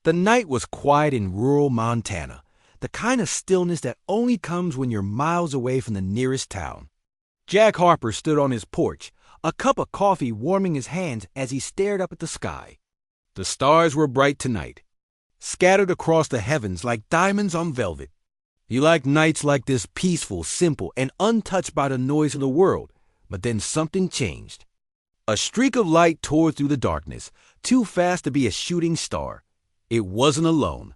The night was quiet in rural Montana, the kind of stillness that only comes when you're miles away from the nearest town. Jack Harper stood on his porch, a cup of coffee warming his hands as he stared up at the sky. The stars were bright tonight, scattered across the heavens like diamonds on velvet. He liked nights like this, peaceful, simple, and untouched by the noise of the world. But then something changed. A streak of light tore through the darkness, too fast to be a shooting star. It wasn't alone.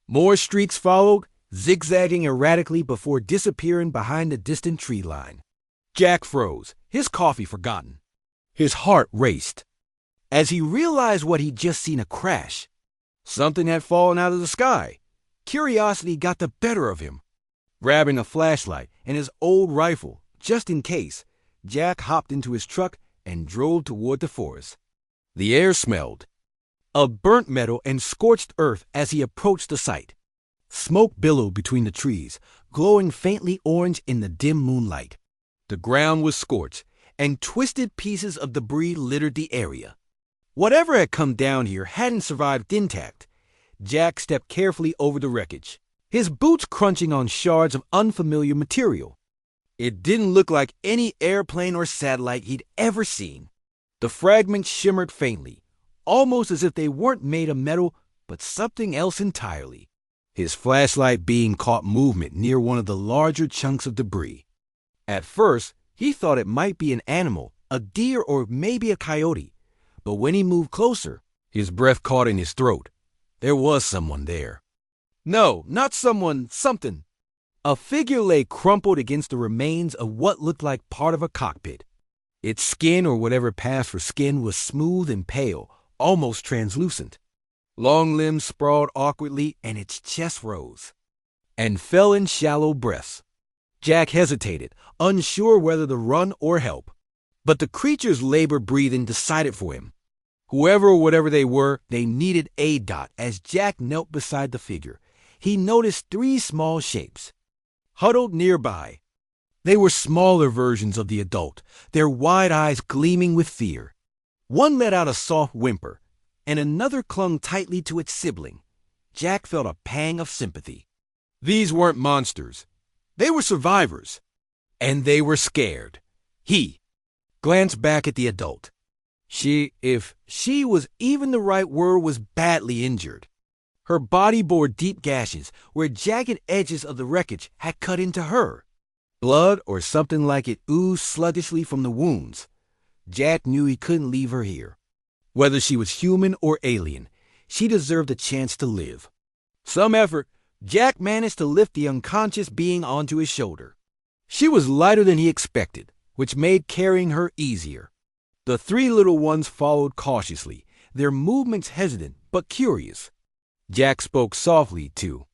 More streaks followed, zigzagging erratically before disappearing behind the distant tree line. Jack froze, his coffee forgotten. His heart raced. As he realized what he'd just seen, a crash. Something had fallen out of the sky. Curiosity got the better of him. Grabbing a flashlight and his old rifle, just in case, Jack hopped into his truck and drove toward the forest. The air smelled of burnt metal and scorched earth as he approached the site. Smoke billowed between the trees, glowing faintly orange in the dim moonlight. The ground was scorched, and twisted pieces of debris littered the area. Whatever had come down here hadn't survived intact. Jack stepped carefully over the wreckage, his boots crunching on shards of unfamiliar material. It didn't look like any airplane or satellite he'd ever seen. The fragments shimmered faintly, almost as if they weren't made of metal, but something else entirely. His flashlight beam caught movement near one of the larger chunks of debris. At first, he thought it might be an animal, a deer or maybe a coyote. But when he moved closer, his breath caught in his throat. There was someone there. No, not someone, something. A figure lay crumpled against the remains of what looked like part of a cockpit. Its skin, or whatever passed for skin, was smooth and pale, almost translucent. Long limbs sprawled awkwardly, and its chest rose and fell in shallow breaths. Jack hesitated, unsure whether to run or help. But the creature's labored breathing decided for him. Whoever or whatever they were, they needed aid. As Jack knelt beside the figure, he noticed three small shapes huddled nearby. They were smaller versions of the adult, their wide eyes gleaming with fear. One let out a soft whimper, and another clung tightly to its sibling. Jack felt a pang of sympathy. These weren't monsters. They were survivors. And they were scared. He glanced back at the adult. If she was even the right word, was badly injured. Her body bore deep gashes where jagged edges of the wreckage had cut into her. Blood or something like it oozed sluggishly from the wounds. Jack knew he couldn't leave her here. Whether she was human or alien, she deserved a chance to live. Some effort, Jack managed to lift the unconscious being onto his shoulder. She was lighter than he expected, which made carrying her easier. The three little ones followed cautiously, their movements hesitant but curious. Jack spoke softly, to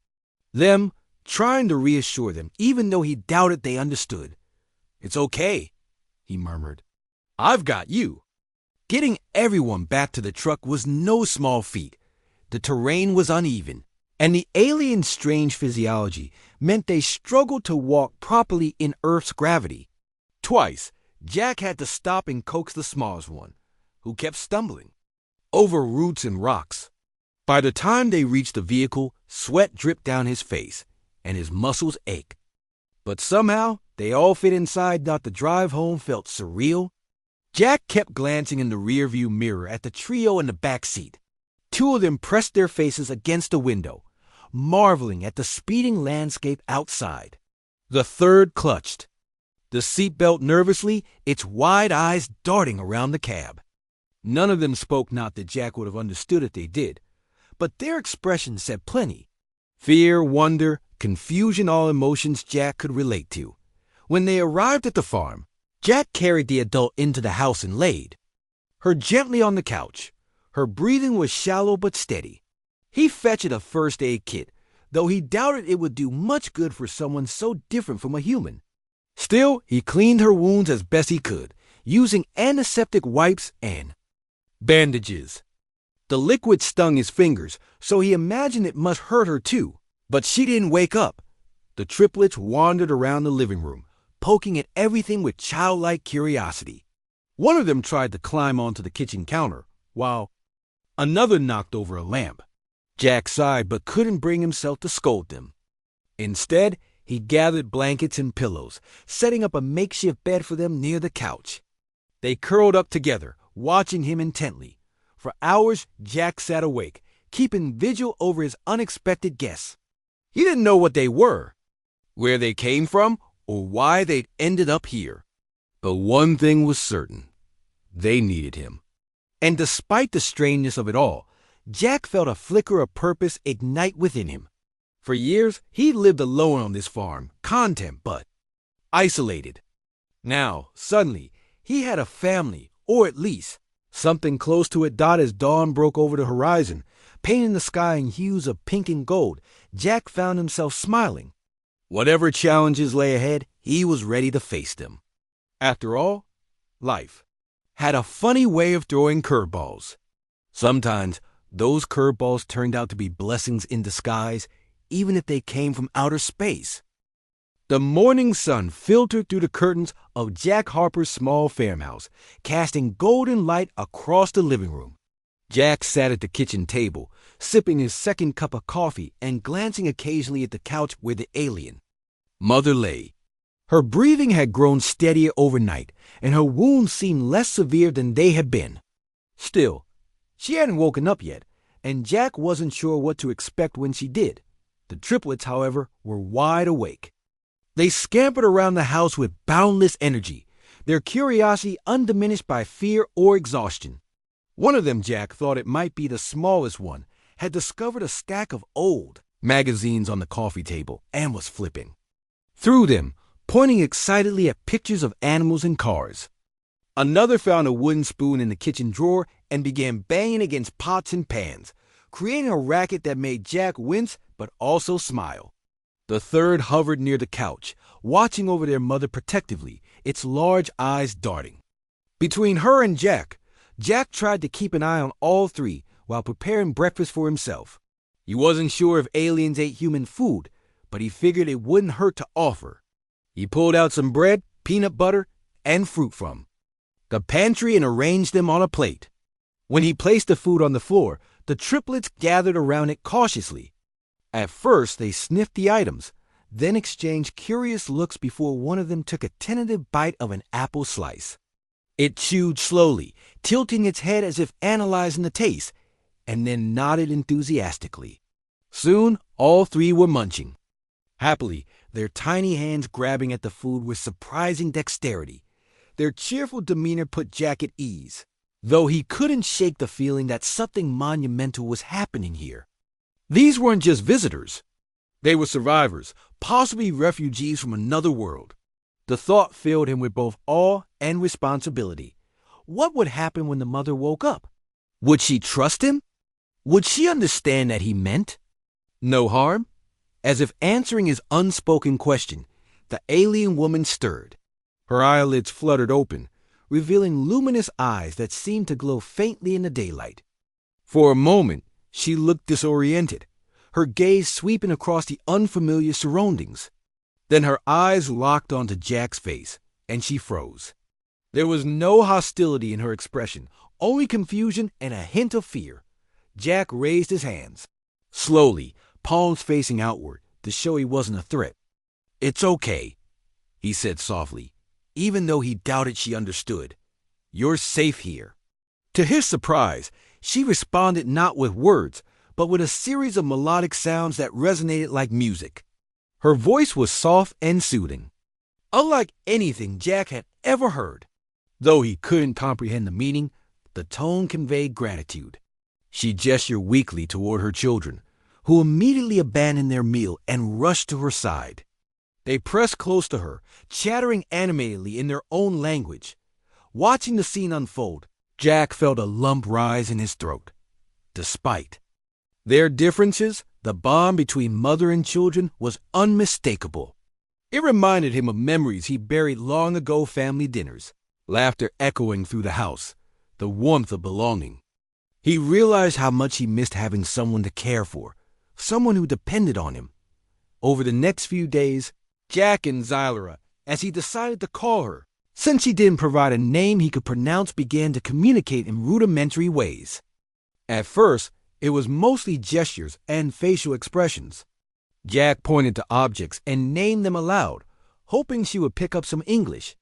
them, trying to reassure them, even though he doubted they understood. "It's okay," he murmured. "I've got you." Getting everyone back to the truck was no small feat. The terrain was uneven, and the alien's strange physiology meant they struggled to walk properly in Earth's gravity. Twice, Jack had to stop and coax the smallest one, who kept stumbling over roots and rocks. By the time they reached the vehicle, sweat dripped down his face, and his muscles ached. But somehow, they all fit inside. The drive home felt surreal. Jack kept glancing in the rearview mirror at the trio in the back seat. Two of them pressed their faces against the window, marveling at the speeding landscape outside. The third clutched the seatbelt nervously, its wide eyes darting around the cab. None of them spoke, not that Jack would have understood if they did, but their expressions said plenty. Fear, wonder, confusion, all emotions Jack could relate to. When they arrived at the farm, Jack carried the adult into the house and laid her gently on the couch. Her breathing was shallow but steady. He fetched a first aid kit, though he doubted it would do much good for someone so different from a human. Still, he cleaned her wounds as best he could, using antiseptic wipes and bandages. The liquid stung his fingers, so he imagined it must hurt her too. But she didn't wake up. The triplets wandered around the living room, poking at everything with childlike curiosity. One of them tried to climb onto the kitchen counter, while another knocked over a lamp. Jack sighed but couldn't bring himself to scold them. Instead, he gathered blankets and pillows, setting up a makeshift bed for them near the couch. They curled up together, watching him intently. For hours, Jack sat awake, keeping vigil over his unexpected guests. He didn't know what they were, where they came from, or why they'd ended up here. But one thing was certain. They needed him. And despite the strangeness of it all, Jack felt a flicker of purpose ignite within him. For years, he'd lived alone on this farm, content but isolated. Now, suddenly, he had a family, or at least something close to it. As dawn broke over the horizon, painting the sky in hues of pink and gold, Jack found himself smiling. Whatever challenges lay ahead, he was ready to face them. After all, life had a funny way of throwing curveballs. Sometimes, those curveballs turned out to be blessings in disguise, even if they came from outer space. The morning sun filtered through the curtains of Jack Harper's small farmhouse, casting golden light across the living room. Jack sat at the kitchen table, sipping his second cup of coffee and glancing occasionally at the couch where the alien mother lay. Her breathing had grown steadier overnight, and her wounds seemed less severe than they had been. Still, she hadn't woken up yet, and Jack wasn't sure what to expect when she did. The triplets, however, were wide awake. They scampered around the house with boundless energy, their curiosity undiminished by fear or exhaustion. One of them, Jack thought it might be the smallest one, had discovered a stack of old magazines on the coffee table and was flipping through them, pointing excitedly at pictures of animals and cars. Another found a wooden spoon in the kitchen drawer and began banging against pots and pans, creating a racket that made Jack wince but also smile. The third hovered near the couch, watching over their mother protectively, its large eyes darting. Between her and Jack tried to keep an eye on all three while preparing breakfast for himself. He wasn't sure if aliens ate human food, but he figured it wouldn't hurt to offer. He pulled out some bread, peanut butter, and fruit from the pantry and arranged them on a plate. When he placed the food on the floor, the triplets gathered around it cautiously. At first, they sniffed the items, then exchanged curious looks before one of them took a tentative bite of an apple slice. It chewed slowly, tilting its head as if analyzing the taste, and then nodded enthusiastically. Soon, all three were munching. Happily, their tiny hands grabbing at the food with surprising dexterity. Their cheerful demeanor put Jack at ease, though he couldn't shake the feeling that something monumental was happening here. These weren't just visitors. They were survivors, possibly refugees from another world. The thought filled him with both awe and responsibility. What would happen when the mother woke up? Would she trust him? Would she understand that he meant no harm? As if answering his unspoken question, the alien woman stirred. Her eyelids fluttered open, revealing luminous eyes that seemed to glow faintly in the daylight. For a moment, she looked disoriented, her gaze sweeping across the unfamiliar surroundings. Then her eyes locked onto Jack's face, and she froze. There was no hostility in her expression, only confusion and a hint of fear. Jack raised his hands, slowly, palms facing outward, to show he wasn't a threat. "It's okay," he said softly, even though he doubted she understood. "You're safe here." To his surprise, she responded not with words, but with a series of melodic sounds that resonated like music. Her voice was soft and soothing, unlike anything Jack had ever heard. Though he couldn't comprehend the meaning, the tone conveyed gratitude. She gestured weakly toward her children, who immediately abandoned their meal and rushed to her side. They pressed close to her, chattering animatedly in their own language. Watching the scene unfold, Jack felt a lump rise in his throat. Despite their differences, the bond between mother and children was unmistakable. It reminded him of memories he buried long ago, family dinners, laughter echoing through the house, the warmth of belonging. He realized how much he missed having someone to care for, someone who depended on him. Over the next few days, Jack and Xylera, as he decided to call her, since she didn't provide a name he could pronounce, began to communicate in rudimentary ways. At first, It was mostly gestures and facial expressions. Jack pointed to objects and named them aloud, hoping she would pick up some English.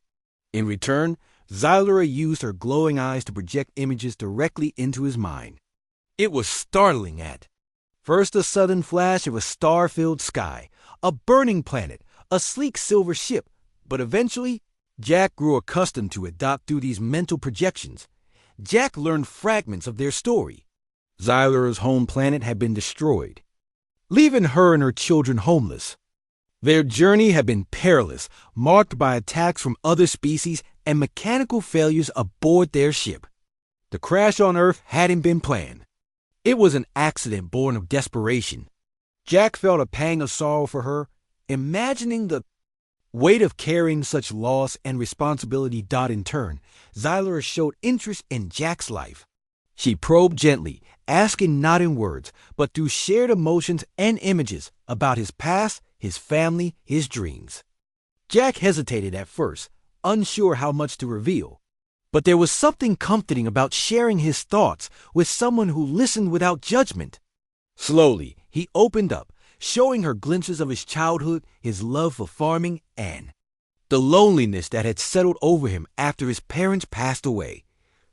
In return, Xylura used her glowing eyes to project images directly into his mind. It was startling at first a sudden flash of a star-filled sky, a burning planet, a sleek silver ship, but eventually, Jack grew accustomed to it through these mental projections. Jack learned fragments of their story. Xylura's home planet had been destroyed, leaving her and her children homeless. Their journey had been perilous, marked by attacks from other species and mechanical failures aboard their ship. The crash on Earth hadn't been planned. It was an accident born of desperation. Jack felt a pang of sorrow for her, imagining the weight of carrying such loss and responsibility. In turn, Xylura showed interest in Jack's life. She probed gently, asking not in words, but through shared emotions and images about his past, his family, his dreams. Jack hesitated at first, unsure how much to reveal. But there was something comforting about sharing his thoughts with someone who listened without judgment. Slowly, he opened up, showing her glimpses of his childhood, his love for farming, and the loneliness that had settled over him after his parents passed away.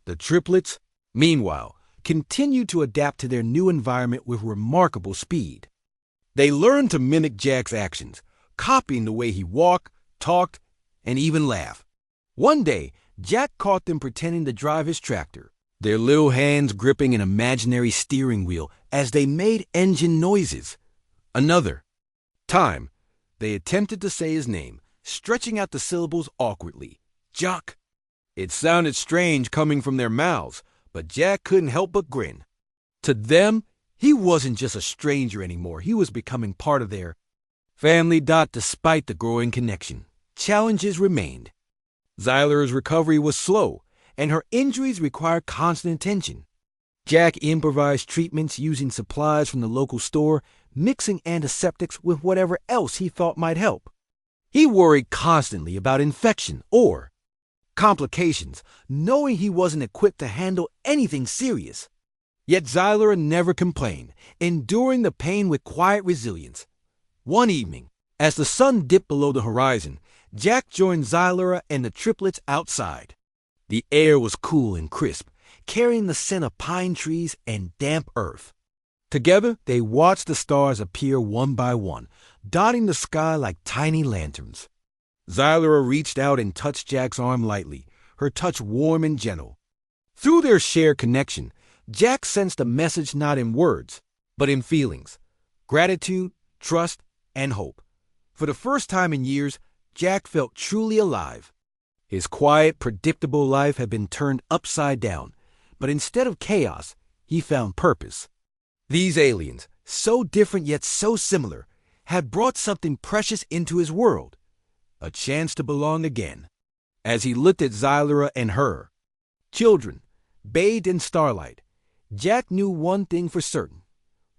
The triplets, meanwhile, continued to adapt to their new environment with remarkable speed. They learned to mimic Jack's actions, copying the way he walked, talked, and even laughed. One day, Jack caught them pretending to drive his tractor, their little hands gripping an imaginary steering wheel as they made engine noises. Another time, they attempted to say his name, stretching out the syllables awkwardly. Jock. It sounded strange coming from their mouths, but Jack couldn't help but grin. To them, he wasn't just a stranger anymore. He was becoming part of their family. Despite the growing connection, challenges remained. Xylura's recovery was slow, and her injuries required constant attention. Jack improvised treatments using supplies from the local store, mixing antiseptics with whatever else he thought might help. He worried constantly about infection or complications, knowing he wasn't equipped to handle anything serious. Yet Xylura never complained, enduring the pain with quiet resilience. One evening, as the sun dipped below the horizon, Jack joined Xylura and the triplets outside. The air was cool and crisp, carrying the scent of pine trees and damp earth. Together, they watched the stars appear one by one, dotting the sky like tiny lanterns. Xylura reached out and touched Jack's arm lightly, her touch warm and gentle. Through their shared connection, Jack sensed a message not in words, but in feelings: gratitude, trust, and hope. For the first time in years, Jack felt truly alive. His quiet, predictable life had been turned upside down, but instead of chaos, he found purpose. These aliens, so different yet so similar, had brought something precious into his world: a chance to belong again. As he looked at Xylura and her children, bathed in starlight, Jack knew one thing for certain: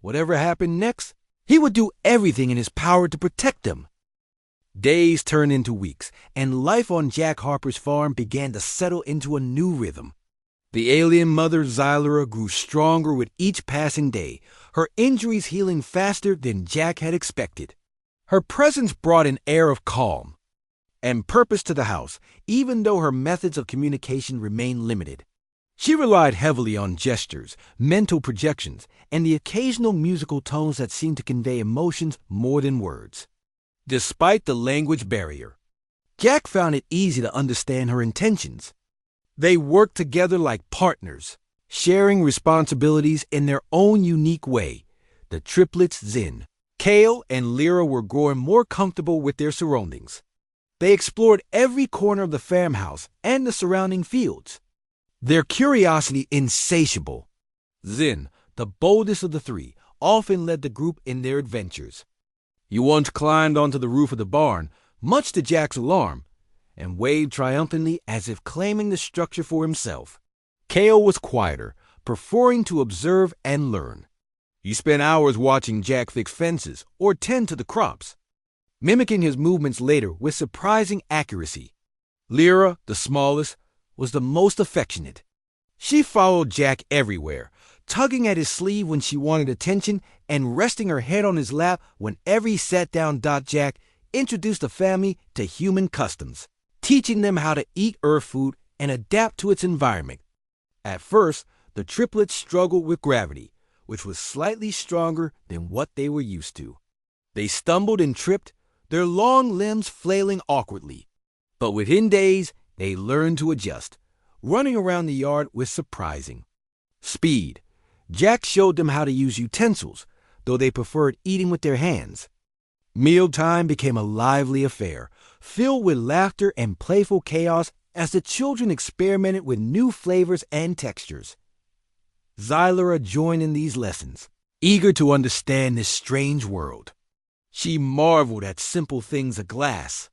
whatever happened next, he would do everything in his power to protect them. Days turned into weeks, and life on Jack Harper's farm began to settle into a new rhythm. The alien mother Xylura grew stronger with each passing day, her injuries healing faster than Jack had expected. Her presence brought an air of calm and purpose to the house, even though her methods of communication remained limited. She relied heavily on gestures, mental projections, and the occasional musical tones that seemed to convey emotions more than words. Despite the language barrier, Jack found it easy to understand her intentions. They worked together like partners, sharing responsibilities in their own unique way. The triplets Zin, Kale, and Lyra were growing more comfortable with their surroundings. They explored every corner of the farmhouse and the surrounding fields, their curiosity insatiable. Zin, the boldest of the three, often led the group in their adventures. He once climbed onto the roof of the barn, much to Jack's alarm, and waved triumphantly as if claiming the structure for himself. Kale was quieter, preferring to observe and learn. He spent hours watching Jack fix fences or tend to the crops, mimicking his movements later with surprising accuracy. Lyra, the smallest, was the most affectionate. She followed Jack everywhere, tugging at his sleeve when she wanted attention and resting her head on his lap whenever he sat down. Jack introduced the family to human customs, teaching them how to eat earth food and adapt to its environment. At first, the triplets struggled with gravity, which was slightly stronger than what they were used to. They stumbled and tripped, their long limbs flailing awkwardly. But within days, they learned to adjust, running around the yard with surprising speed. Jack showed them how to use utensils, though they preferred eating with their hands. Mealtime became a lively affair, filled with laughter and playful chaos as the children experimented with new flavors and textures. Xylara joined in these lessons, eager to understand this strange world. She marveled at simple things of glass,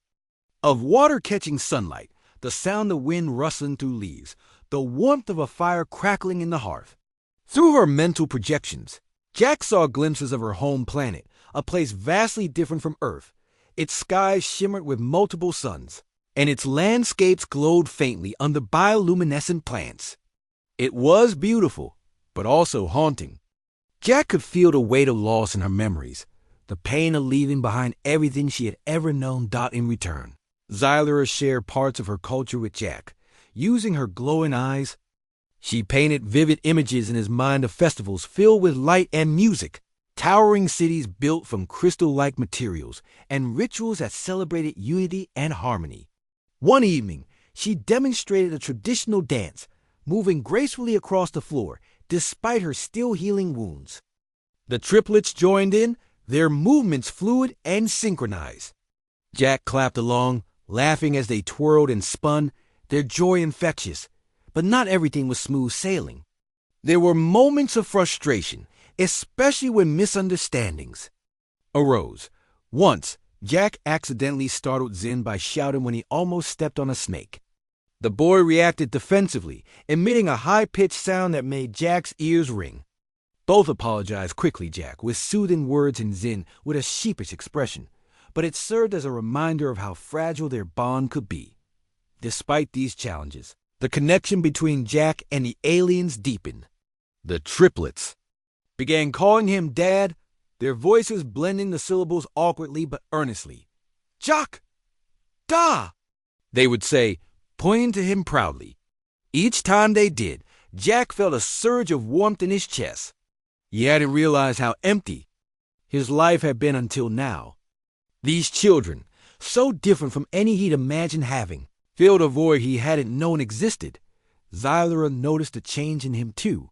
of water catching sunlight, the sound of wind rustling through leaves, the warmth of a fire crackling in the hearth. Through her mental projections, Jack saw glimpses of her home planet, a place vastly different from Earth. Its skies shimmered with multiple suns, and its landscapes glowed faintly under bioluminescent plants. It was beautiful, but also haunting. Jack could feel the weight of loss in her memories, the pain of leaving behind everything she had ever known. In return, Xylara shared parts of her culture with Jack. Using her glowing eyes, she painted vivid images in his mind of festivals filled with light and music, towering cities built from crystal-like materials, and rituals that celebrated unity and harmony. One evening, she demonstrated a traditional dance, moving gracefully across the floor, despite her still healing wounds. The triplets joined in, their movements fluid and synchronized. Jack clapped along, laughing as they twirled and spun, their joy infectious. But not everything was smooth sailing. There were moments of frustration, especially when misunderstandings arose. Once, Jack accidentally startled Zen by shouting when he almost stepped on a snake. The boy reacted defensively, emitting a high-pitched sound that made Jack's ears ring. Both apologized quickly, Jack, with soothing words, and Zen with a sheepish expression, but it served as a reminder of how fragile their bond could be. Despite these challenges, the connection between Jack and the aliens deepened. The triplets began calling him Dad, their voices blending the syllables awkwardly but earnestly. "Jock! Da!" they would say, pointing to him proudly. Each time they did, Jack felt a surge of warmth in his chest. He hadn't realized how empty his life had been until now. These children, so different from any he'd imagined having, filled a void he hadn't known existed. Xylara noticed a change in him too.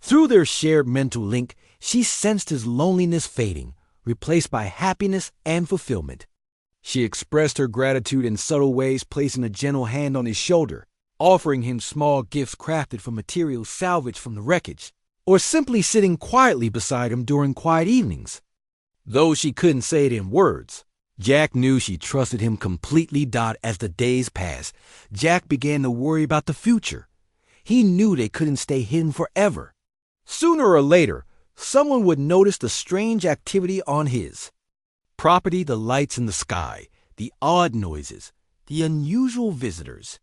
Through their shared mental link, she sensed his loneliness fading, replaced by happiness and fulfillment. She expressed her gratitude in subtle ways, placing a gentle hand on his shoulder, offering him small gifts crafted from materials salvaged from the wreckage, or simply sitting quietly beside him during quiet evenings. Though she couldn't say it in words, Jack knew she trusted him completely. As the days passed, Jack began to worry about the future. He knew they couldn't stay hidden forever. Sooner or later, someone would notice the strange activity on his property, the lights in the sky, the odd noises, the unusual visitors.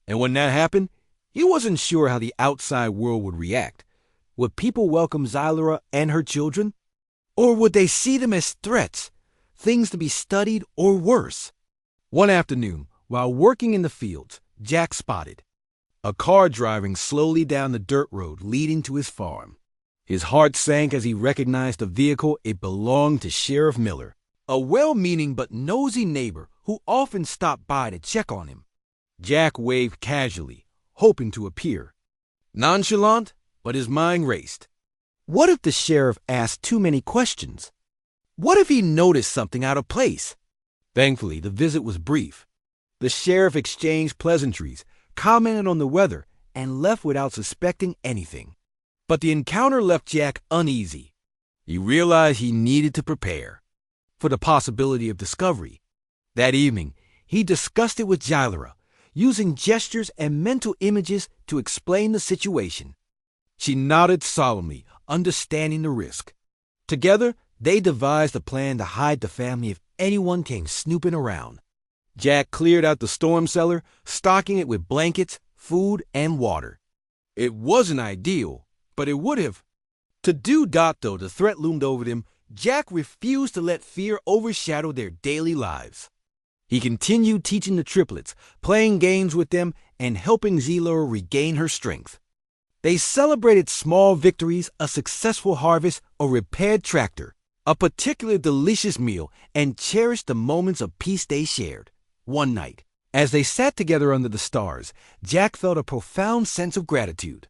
And when that happened, he wasn't sure how the outside world would react. Would people welcome Xylara and her children? Or would they see them as threats, things to be studied, or worse? One afternoon, while working in the fields, Jack spotted a car driving slowly down the dirt road leading to his farm. His heart sank as he recognized the vehicle. It belonged to Sheriff Miller, a well-meaning but nosy neighbor who often stopped by to check on him. Jack waved casually, hoping to appear nonchalant, but his mind raced. What if the sheriff asked too many questions? What if he noticed something out of place? Thankfully, the visit was brief. The sheriff exchanged pleasantries, commented on the weather, and left without suspecting anything. But the encounter left Jack uneasy. He realized he needed to prepare for the possibility of discovery. That evening, he discussed it with Xylara, using gestures and mental images to explain the situation. She nodded solemnly, understanding the risk. Together, they devised a plan to hide the family if anyone came snooping around. Jack cleared out the storm cellar, stocking it with blankets, food, and water. It wasn't ideal, but it would have To though the threat loomed over them, Jack refused to let fear overshadow their daily lives. He continued teaching the triplets, playing games with them, and helping Zilora regain her strength. They celebrated small victories, a successful harvest, a repaired tractor, a particularly delicious meal, and cherished the moments of peace they shared. One night, as they sat together under the stars, Jack felt a profound sense of gratitude.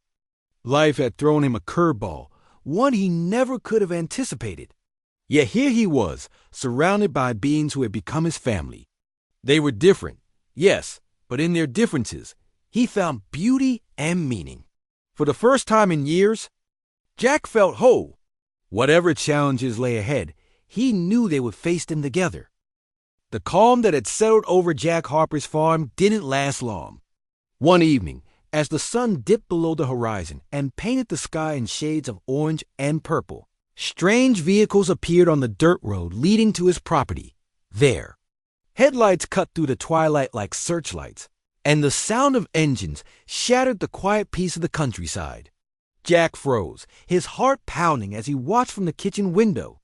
Life had thrown him a curveball, one he never could have anticipated. Yet here he was, surrounded by beings who had become his family. They were different, yes, but in their differences, he found beauty and meaning. For the first time in years, Jack felt whole. Whatever challenges lay ahead, he knew they would face them together. The calm that had settled over Jack Harper's farm didn't last long. One evening, as the sun dipped below the horizon and painted the sky in shades of orange and purple, strange vehicles appeared on the dirt road leading to his property. There, headlights cut through the twilight like searchlights, and the sound of engines shattered the quiet peace of the countryside. Jack froze, his heart pounding as he watched from the kitchen window.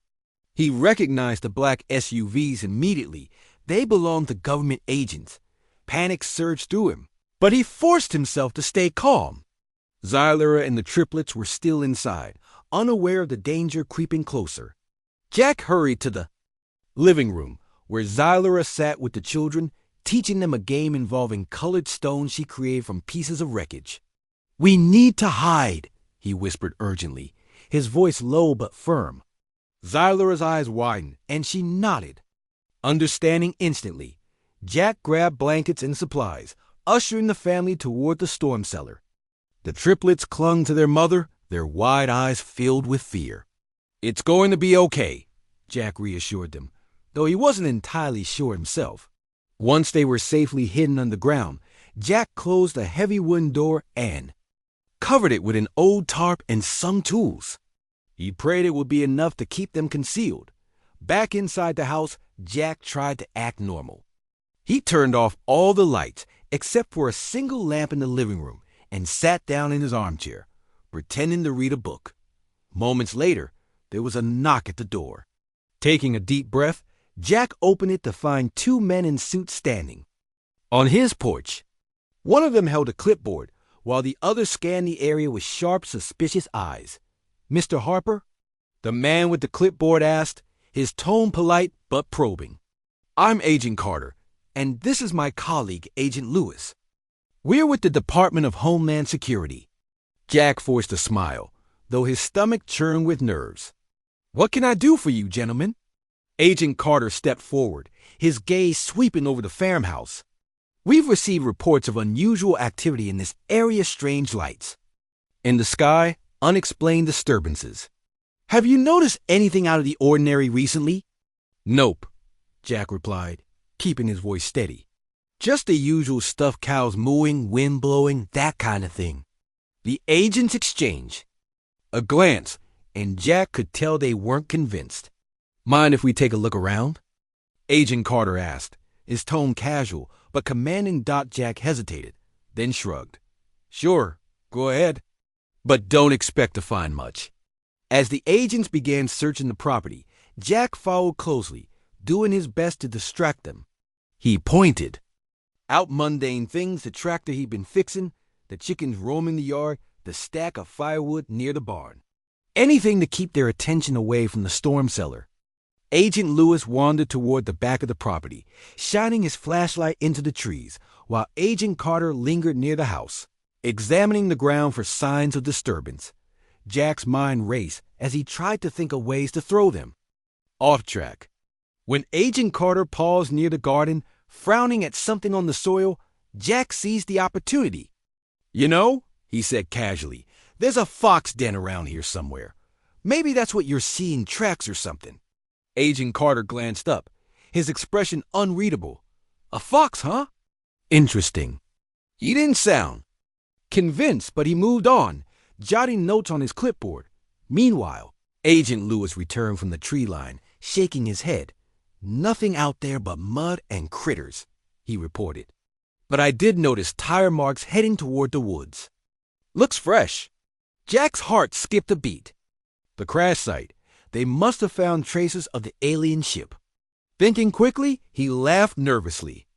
He recognized the black SUVs immediately. They belonged to government agents. Panic surged through him, but he forced himself to stay calm. Zilora and the triplets were still inside, unaware of the danger creeping closer. Jack hurried to the living room, where Zilora sat with the children, teaching them a game involving colored stones she created from pieces of wreckage. "We need to hide," he whispered urgently, his voice low but firm. Zylora's eyes widened, and she nodded. Understanding instantly, Jack grabbed blankets and supplies, ushering the family toward the storm cellar. The triplets clung to their mother, their wide eyes filled with fear. "It's going to be okay," Jack reassured them, though he wasn't entirely sure himself. Once they were safely hidden underground, Jack closed a heavy wooden door and covered it with an old tarp and some tools. He prayed it would be enough to keep them concealed. Back inside the house, Jack tried to act normal. He turned off all the lights except for a single lamp in the living room and sat down in his armchair, pretending to read a book. Moments later, there was a knock at the door. Taking a deep breath, Jack opened it to find two men in suits standing. On his porch, one of them held a clipboard, while the other scanned the area with sharp, suspicious eyes. "Mr. Harper?" the man with the clipboard asked, his tone polite but probing. "I'm Agent Carter, and this is my colleague, Agent Lewis. We're with the Department of Homeland Security." Jack forced a smile, though his stomach churned with nerves. "What can I do for you, gentlemen?" Agent Carter stepped forward, his gaze sweeping over the farmhouse. "We've received reports of unusual activity in this area's strange lights. In the sky, unexplained disturbances. Have you noticed anything out of the ordinary recently?" "Nope," Jack replied, keeping his voice steady. "Just the usual stuff, cows mooing, wind blowing, that kind of thing." The agents exchanged a glance, and Jack could tell they weren't convinced. "Mind if we take a look around?" Agent Carter asked, his tone casual, but commanding. Jack hesitated, then shrugged. "Sure, go ahead. But don't expect to find much." As the agents began searching the property, Jack followed closely, doing his best to distract them. He pointed out mundane things: the tractor he'd been fixing, the chickens roaming the yard, the stack of firewood near the barn. Anything to keep their attention away from the storm cellar. Agent Lewis wandered toward the back of the property, shining his flashlight into the trees, while Agent Carter lingered near the house, examining the ground for signs of disturbance. Jack's mind raced as he tried to think of ways to throw them off track. When Agent Carter paused near the garden, frowning at something on the soil, Jack seized the opportunity. "You know," he said casually, "there's a fox den around here somewhere. Maybe that's what you're seeing, tracks or something." Agent Carter glanced up, his expression unreadable. "A fox, huh? Interesting." He didn't sound convinced, but he moved on, jotting notes on his clipboard. Meanwhile, Agent Lewis returned from the tree line, shaking his head. "Nothing out there but mud and critters," he reported. "But I did notice tire marks heading toward the woods. Looks fresh." Jack's heart skipped a beat. The crash site. They must have found traces of the alien ship. Thinking quickly, he laughed nervously.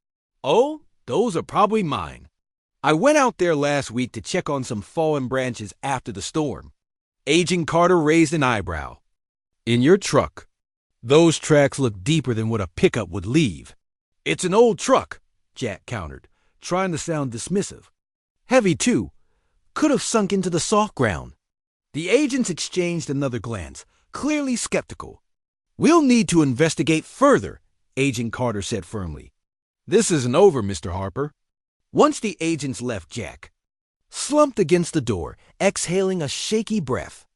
Oh, those are probably mine. I went out there last week to check on some fallen branches after the storm. Agent Carter raised an eyebrow. In your truck. Those tracks look deeper than what a pickup would leave. It's an old truck, Jack countered, trying to sound dismissive. Heavy, too. Could have sunk into the soft ground. The agents exchanged another glance, clearly skeptical. We'll need to investigate further, Agent Carter said firmly. This isn't over, Mr. Harper. Once the agents left, Jack slumped against the door, exhaling a shaky breath.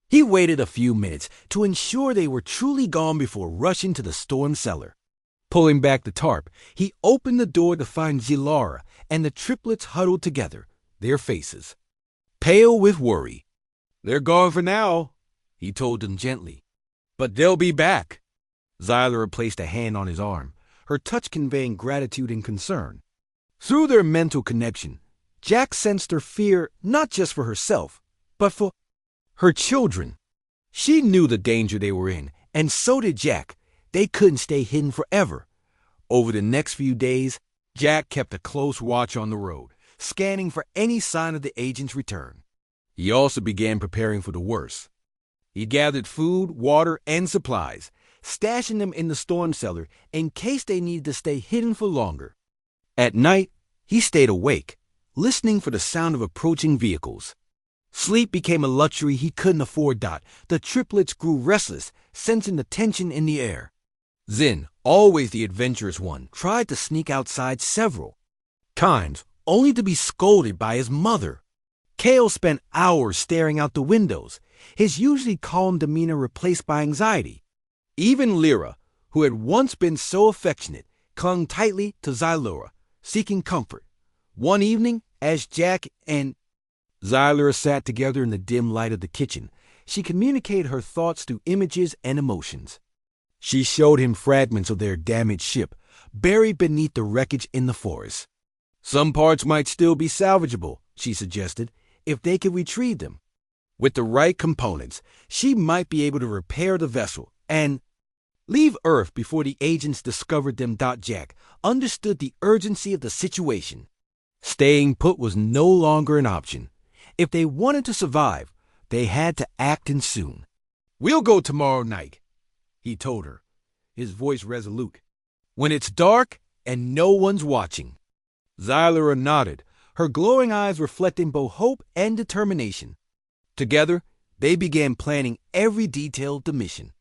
He waited a few minutes to ensure they were truly gone before rushing to the storm cellar. Pulling back the tarp, he opened the door to find Zilara and the triplets huddled together, their faces pale with worry. They're gone for now, he told them gently. But they'll be back. Zilara placed a hand on his arm, her touch conveying gratitude and concern. Through their mental connection, Jack sensed her fear not just for herself, but for her children. She knew the danger they were in, and so did Jack. They couldn't stay hidden forever. Over the next few days, Jack kept a close watch on the road, scanning for any sign of the agent's return. He also began preparing for the worst. He gathered food, water, and supplies, stashing them in the storm cellar in case they needed to stay hidden for longer. At night, he stayed awake, listening for the sound of approaching vehicles. Sleep became a luxury he couldn't afford. The triplets grew restless, sensing the tension in the air. Zin, always the adventurous one, tried to sneak outside several times, only to be scolded by his mother. Kale spent hours staring out the windows, his usually calm demeanor replaced by anxiety. Even Lyra, who had once been so affectionate, clung tightly to Zylura, seeking comfort. One evening, as Jack and Zylura sat together in the dim light of the kitchen, she communicated her thoughts through images and emotions. She showed him fragments of their damaged ship, buried beneath the wreckage in the forest. Some parts might still be salvageable, she suggested, if they could retrieve them. With the right components, she might be able to repair the vessel and leave Earth before the agents discovered them. Jack understood the urgency of the situation. Staying put was no longer an option. If they wanted to survive, they had to act and soon. We'll go tomorrow night, he told her, his voice resolute. When it's dark and no one's watching. Zylura nodded, her glowing eyes reflecting both hope and determination. Together, they began planning every detail of the mission.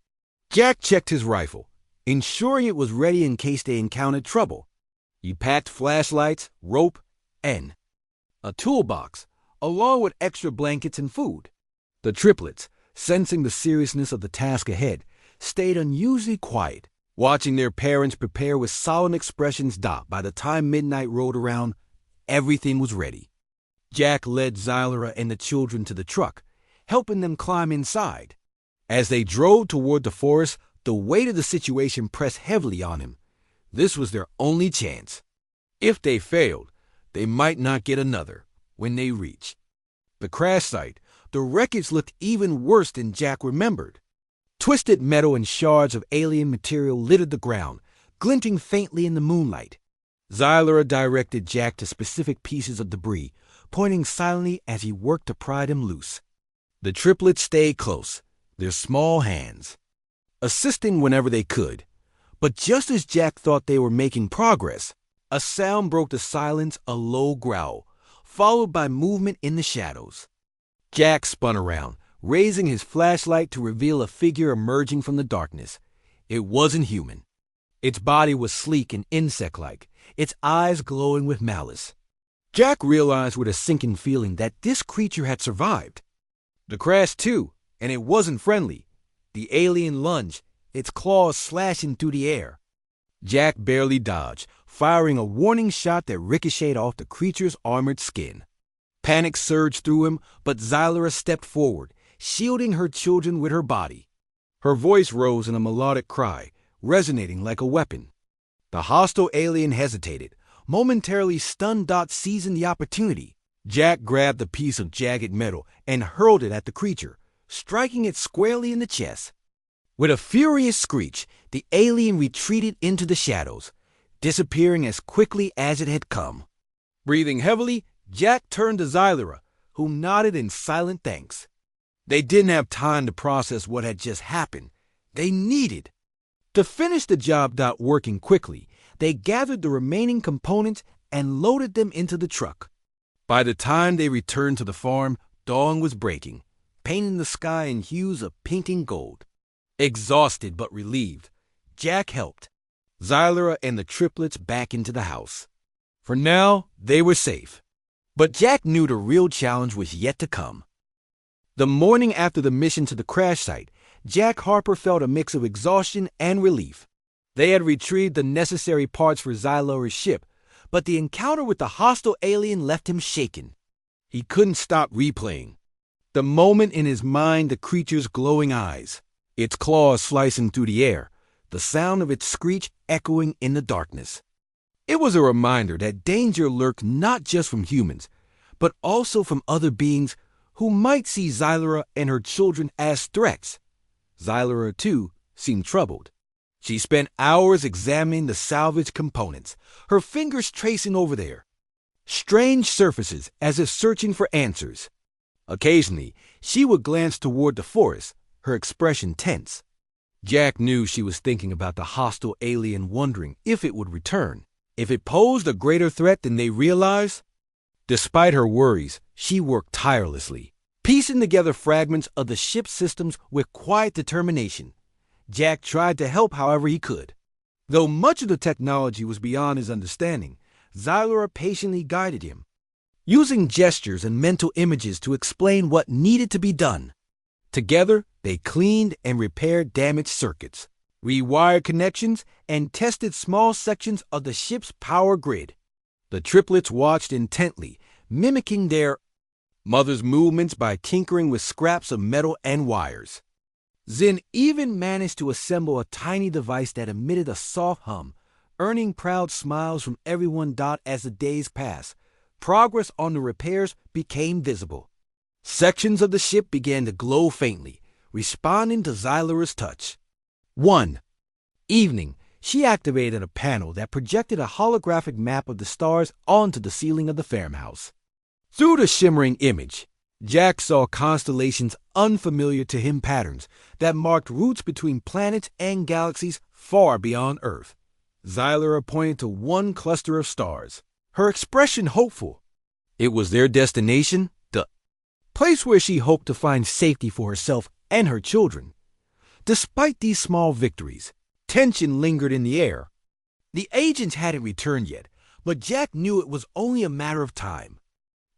Jack checked his rifle, ensuring it was ready in case they encountered trouble. He packed flashlights, rope, and a toolbox, along with extra blankets and food. The triplets, sensing the seriousness of the task ahead, stayed unusually quiet, watching their parents prepare with solemn expressions. By the time midnight rolled around, everything was ready. Jack led Zylura and the children to the truck, helping them climb inside. As they drove toward the forest, the weight of the situation pressed heavily on him. This was their only chance. If they failed, they might not get another when they reached the crash site. The wreckage looked even worse than Jack remembered. Twisted metal and shards of alien material littered the ground, glinting faintly in the moonlight. Zylura directed Jack to specific pieces of debris, pointing silently as he worked to pry them loose. The triplets stayed close, their small hands assisting whenever they could. But just as Jack thought they were making progress, a sound broke the silence, a low growl, followed by movement in the shadows. Jack spun around, raising his flashlight to reveal a figure emerging from the darkness. It wasn't human. Its body was sleek and insect-like, its eyes glowing with malice. Jack realized with a sinking feeling that this creature had survived the crash too, and it wasn't friendly. The alien lunged, its claws slashing through the air. Jack barely dodged, firing a warning shot that ricocheted off the creature's armored skin. Panic surged through him, but Zylura stepped forward, shielding her children with her body. Her voice rose in a melodic cry, resonating like a weapon. The hostile alien hesitated, momentarily stunned. Seizing the opportunity, Jack grabbed a piece of jagged metal and hurled it at the creature, striking it squarely in the chest. With a furious screech, the alien retreated into the shadows, disappearing as quickly as it had come. Breathing heavily, Jack turned to Xylera, who nodded in silent thanks. They didn't have time to process what had just happened. They needed to finish the job. Working quickly, they gathered the remaining components and loaded them into the truck. By the time they returned to the farm, dawn was breaking, painting the sky in hues of pink and gold. Exhausted but relieved, Jack helped Xylera and the triplets back into the house. For now, they were safe. But Jack knew the real challenge was yet to come. The morning after the mission to the crash site, Jack Harper felt a mix of exhaustion and relief. They had retrieved the necessary parts for Xylera's ship, but the encounter with the hostile alien left him shaken. He couldn't stop replaying the moment in his mind, the creature's glowing eyes, its claws slicing through the air, the sound of its screech echoing in the darkness. It was a reminder that danger lurked not just from humans, but also from other beings who might see Xylera and her children as threats. Xylera, too, seemed troubled. She spent hours examining the salvaged components, her fingers tracing over their strange surfaces as if searching for answers. Occasionally, she would glance toward the forest, her expression tense. Jack knew she was thinking about the hostile alien, wondering if it would return, if it posed a greater threat than they realized. Despite her worries, she worked tirelessly, piecing together fragments of the ship's systems with quiet determination. Jack tried to help however he could. Though much of the technology was beyond his understanding, Xylera patiently guided him, using gestures and mental images to explain what needed to be done. Together, they cleaned and repaired damaged circuits, rewired connections, and tested small sections of the ship's power grid. The triplets watched intently, mimicking their mother's movements by tinkering with scraps of metal and wires. Zen even managed to assemble a tiny device that emitted a soft hum, earning proud smiles from everyone. As the days passed, progress on the repairs became visible. Sections of the ship began to glow faintly, responding to Xylera's touch. One evening, she activated a panel that projected a holographic map of the stars onto the ceiling of the farmhouse. Through the shimmering image, Jack saw constellations unfamiliar to him, patterns that marked routes between planets and galaxies far beyond Earth. Xylera pointed to one cluster of stars, her expression hopeful. It was their destination, the place where she hoped to find safety for herself and her children. Despite these small victories, tension lingered in the air. The agents hadn't returned yet, but Jack knew it was only a matter of time.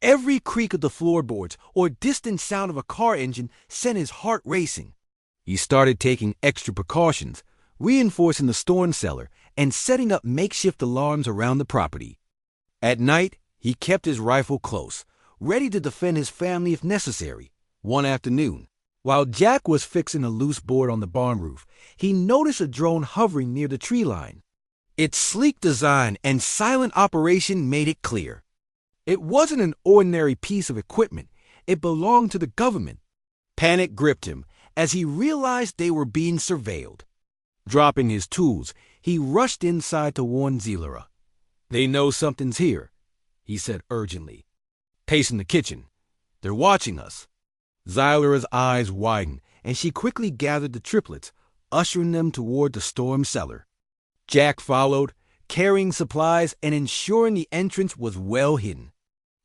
Every creak of the floorboards or distant sound of a car engine sent his heart racing. He started taking extra precautions, reinforcing the storm cellar and setting up makeshift alarms around the property. At night, he kept his rifle close, ready to defend his family if necessary. One afternoon, while Jack was fixing a loose board on the barn roof, he noticed a drone hovering near the tree line. Its sleek design and silent operation made it clear. It wasn't an ordinary piece of equipment. It belonged to the government. Panic gripped him as he realized they were being surveilled. Dropping his tools, he rushed inside to warn Xylera. "They know something's here," he said urgently. "Pacing the kitchen. They're watching us." Xylera's eyes widened, and she quickly gathered the triplets, ushering them toward the storm cellar. Jack followed, carrying supplies and ensuring the entrance was well hidden.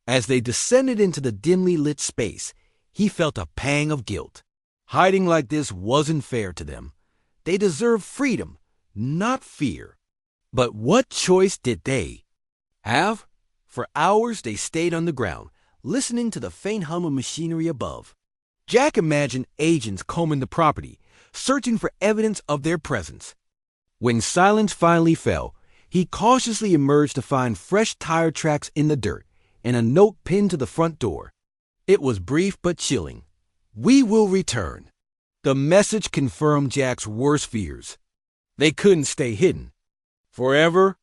As they descended into the dimly lit space, he felt a pang of guilt. Hiding like this wasn't fair to them. They deserved freedom, not fear. But what choice did they have? For hours they stayed underground, listening to the faint hum of machinery above. Jack imagined agents combing the property, searching for evidence of their presence. When silence finally fell, he cautiously emerged to find fresh tire tracks in the dirt and a note pinned to the front door. It was brief but chilling. "We will return." The message confirmed Jack's worst fears. They couldn't stay hidden forever.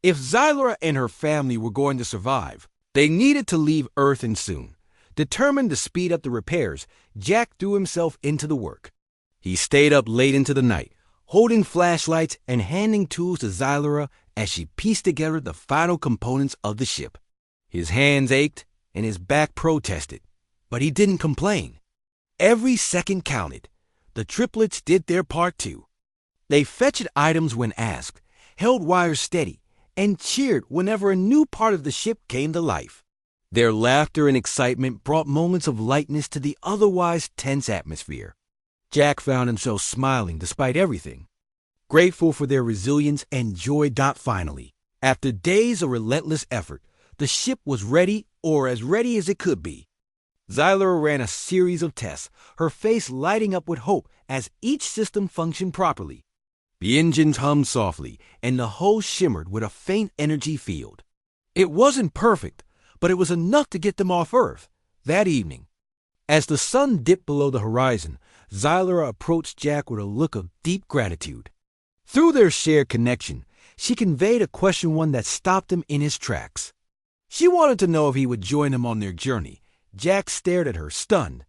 If Xylera and her family were going to survive, they needed to leave Earth and soon. Determined to speed up the repairs, Jack threw himself into the work. He stayed up late into the night, holding flashlights and handing tools to Xylera as she pieced together the final components of the ship. His hands ached and his back protested, but he didn't complain. Every second counted. The triplets did their part too. They fetched items when asked, held wires steady, and cheered whenever a new part of the ship came to life. Their laughter and excitement brought moments of lightness to the otherwise tense atmosphere. Jack found himself smiling despite everything, grateful for their resilience and joy. Finally, after days of relentless effort, the ship was ready, or as ready as it could be. Xylera ran a series of tests, her face lighting up with hope as each system functioned properly. The engines hummed softly, and the hull shimmered with a faint energy field. It wasn't perfect, but it was enough to get them off Earth that evening. As the sun dipped below the horizon, Xylera approached Jack with a look of deep gratitude. Through their shared connection, she conveyed a question, one that stopped him in his tracks. She wanted to know if he would join them on their journey. Jack stared at her, stunned.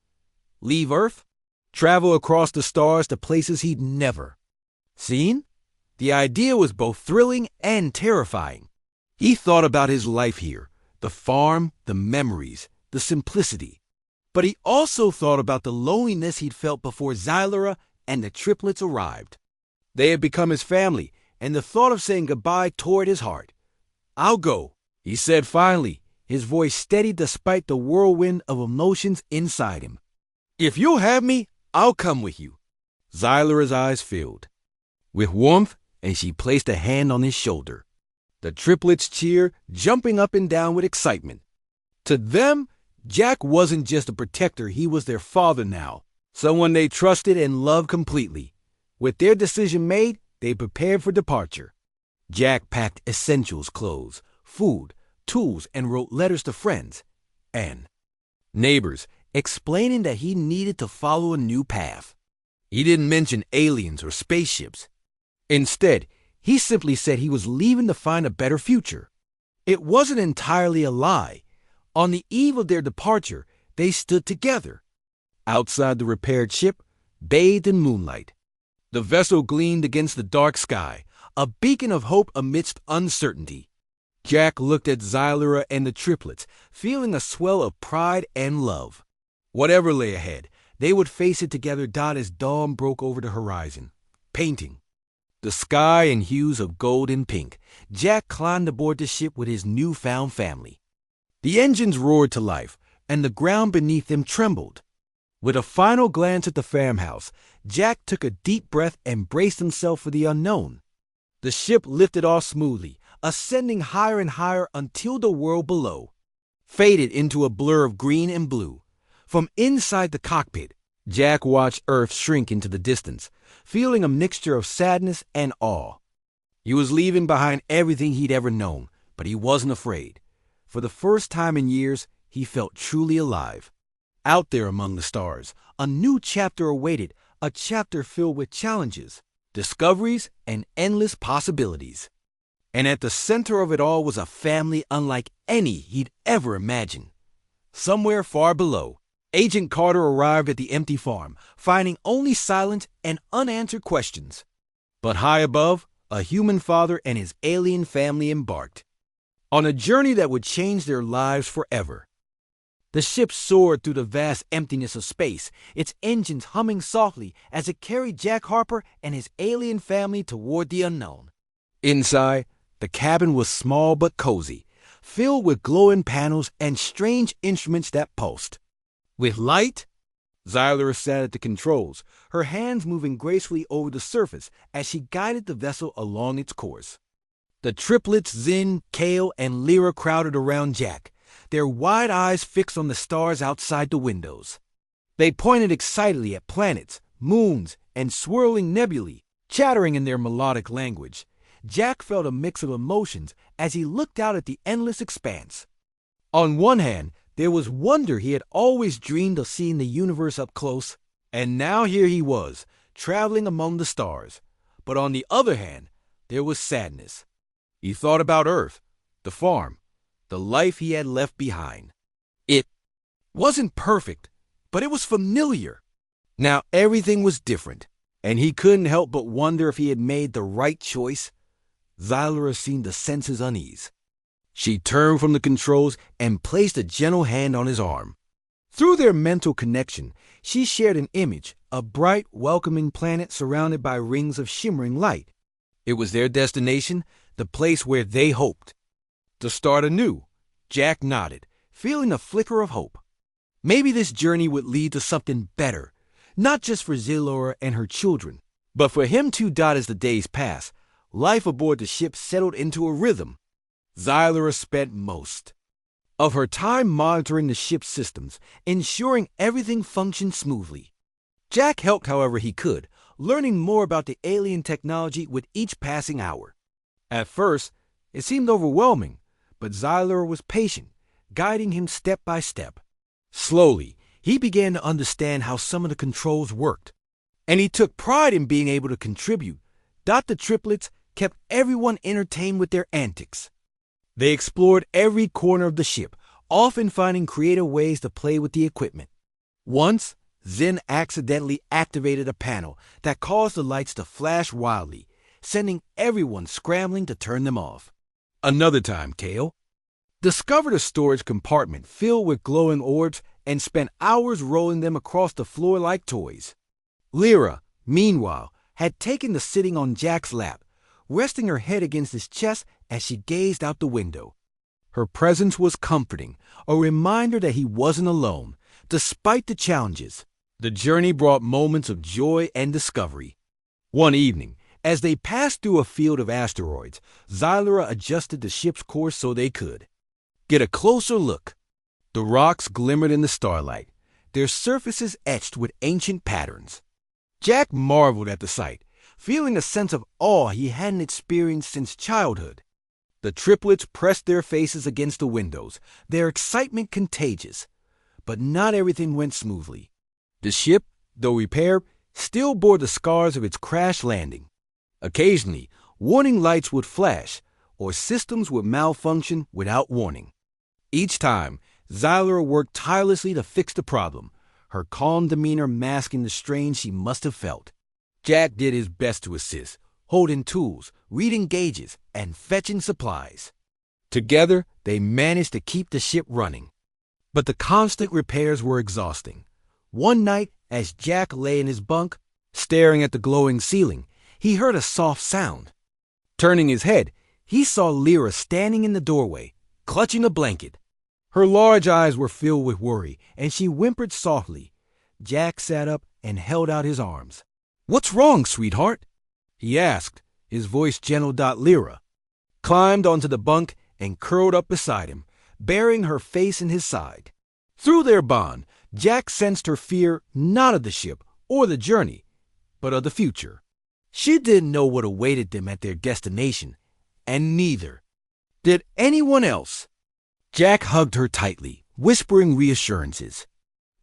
Leave Earth? Travel across the stars to places he'd never seen? The idea was both thrilling and terrifying. He thought about his life here, the farm, the memories, the simplicity. But he also thought about the loneliness he'd felt before Xylera and the triplets arrived. They had become his family, and the thought of saying goodbye tore at his heart. I'll go, he said finally, his voice steady despite the whirlwind of emotions inside him. If you'll have me, I'll come with you. Xylera's eyes filled with warmth, and she placed a hand on his shoulder. The triplets cheered, jumping up and down with excitement. To them, Jack wasn't just a protector, he was their father now, someone they trusted and loved completely. With their decision made, they prepared for departure. Jack packed essentials, clothes, food, tools, and wrote letters to friends and neighbors, explaining that he needed to follow a new path. He didn't mention aliens or spaceships. Instead, he simply said he was leaving to find a better future. It wasn't entirely a lie. On the eve of their departure, they stood together. Outside the repaired ship, bathed in moonlight. The vessel gleamed against the dark sky, a beacon of hope amidst uncertainty. Jack looked at Xylera and the triplets, feeling a swell of pride and love. Whatever lay ahead, they would face it together. As dawn broke over the horizon, painting the sky in hues of gold and pink, Jack climbed aboard the ship with his newfound family. The engines roared to life, and the ground beneath them trembled. With a final glance at the farmhouse, Jack took a deep breath and braced himself for the unknown. The ship lifted off smoothly, ascending higher and higher until the world below faded into a blur of green and blue. From inside the cockpit, Jack watched Earth shrink into the distance, feeling a mixture of sadness and awe. He was leaving behind everything he'd ever known, but he wasn't afraid. For the first time in years, he felt truly alive. Out there among the stars, a new chapter awaited, a chapter filled with challenges, discoveries, and endless possibilities. And at the center of it all was a family unlike any he'd ever imagined. Somewhere far below, Agent Carter arrived at the empty farm, finding only silence and unanswered questions. But high above, a human father and his alien family embarked on a journey that would change their lives forever. The ship soared through the vast emptiness of space, its engines humming softly as it carried Jack Harper and his alien family toward the unknown. Inside, the cabin was small but cozy, filled with glowing panels and strange instruments that pulsed. With light, Xylera sat at the controls, her hands moving gracefully over the surface as she guided the vessel along its course. The triplets Zin, Kale, and Lyra crowded around Jack, their wide eyes fixed on the stars outside the windows. They pointed excitedly at planets, moons, and swirling nebulae, chattering in their melodic language. Jack felt a mix of emotions as he looked out at the endless expanse. On one hand, there was wonder. He had always dreamed of seeing the universe up close, and now here he was, traveling among the stars. But on the other hand, there was sadness. He thought about Earth, the farm, the life he had left behind. It Wasn't perfect, but it was familiar. Now everything was different, and he couldn't help but wonder if he had made the right choice. Xylera seemed to sense his unease. She turned from the controls and placed a gentle hand on his arm. Through their mental connection, she shared an image, a bright, welcoming planet surrounded by rings of shimmering light. It was their destination, the place where they hoped to start anew. Jack nodded, feeling a flicker of hope. Maybe this journey would lead to something better, not just for Xylera and her children, but for him too. As the days passed, life aboard the ship settled into a rhythm. Xylera spent most of her time monitoring the ship's systems, ensuring everything functioned smoothly. Jack helped however he could, learning more about the alien technology with each passing hour. At first, it seemed overwhelming, but Xylera was patient, guiding him step by step. Slowly, he began to understand how some of the controls worked, and he took pride in being able to contribute. The Triplets kept everyone entertained with their antics. They explored every corner of the ship, often finding creative ways to play with the equipment. Once, Zen accidentally activated a panel that caused the lights to flash wildly, sending everyone scrambling to turn them off. Another time, Kale discovered a storage compartment filled with glowing orbs and spent hours rolling them across the floor like toys. Lyra, meanwhile, had taken to sitting on Jack's lap, resting her head against his chest as she gazed out the window. Her presence was comforting, a reminder that he wasn't alone. Despite the challenges, the journey brought moments of joy and discovery. One evening, as they passed through a field of asteroids, Xylera adjusted the ship's course so they could get a closer look. The rocks glimmered in the starlight, their surfaces etched with ancient patterns. Jack marveled at the sight, feeling a sense of awe he hadn't experienced since childhood. The triplets pressed their faces against the windows, their excitement contagious. But not everything went smoothly. The ship, though repaired, still bore the scars of its crash landing. Occasionally, warning lights would flash, or systems would malfunction without warning. Each time, Xylera worked tirelessly to fix the problem, her calm demeanor masking the strain she must have felt. Jack did his best to assist, holding tools, reading gauges, and fetching supplies. Together, they managed to keep the ship running. But the constant repairs were exhausting. One night, as Jack lay in his bunk, staring at the glowing ceiling, he heard a soft sound. Turning his head, he saw Lyra standing in the doorway, clutching a blanket. Her large eyes were filled with worry, and she whimpered softly. Jack sat up and held out his arms. "What's wrong, sweetheart?" he asked, his voice gentle. Lyra climbed onto the bunk and curled up beside him, burying her face in his side. Through their bond, Jack sensed her fear not of the ship or the journey, but of the future. She didn't know what awaited them at their destination, and neither did anyone else. Jack hugged her tightly, whispering reassurances.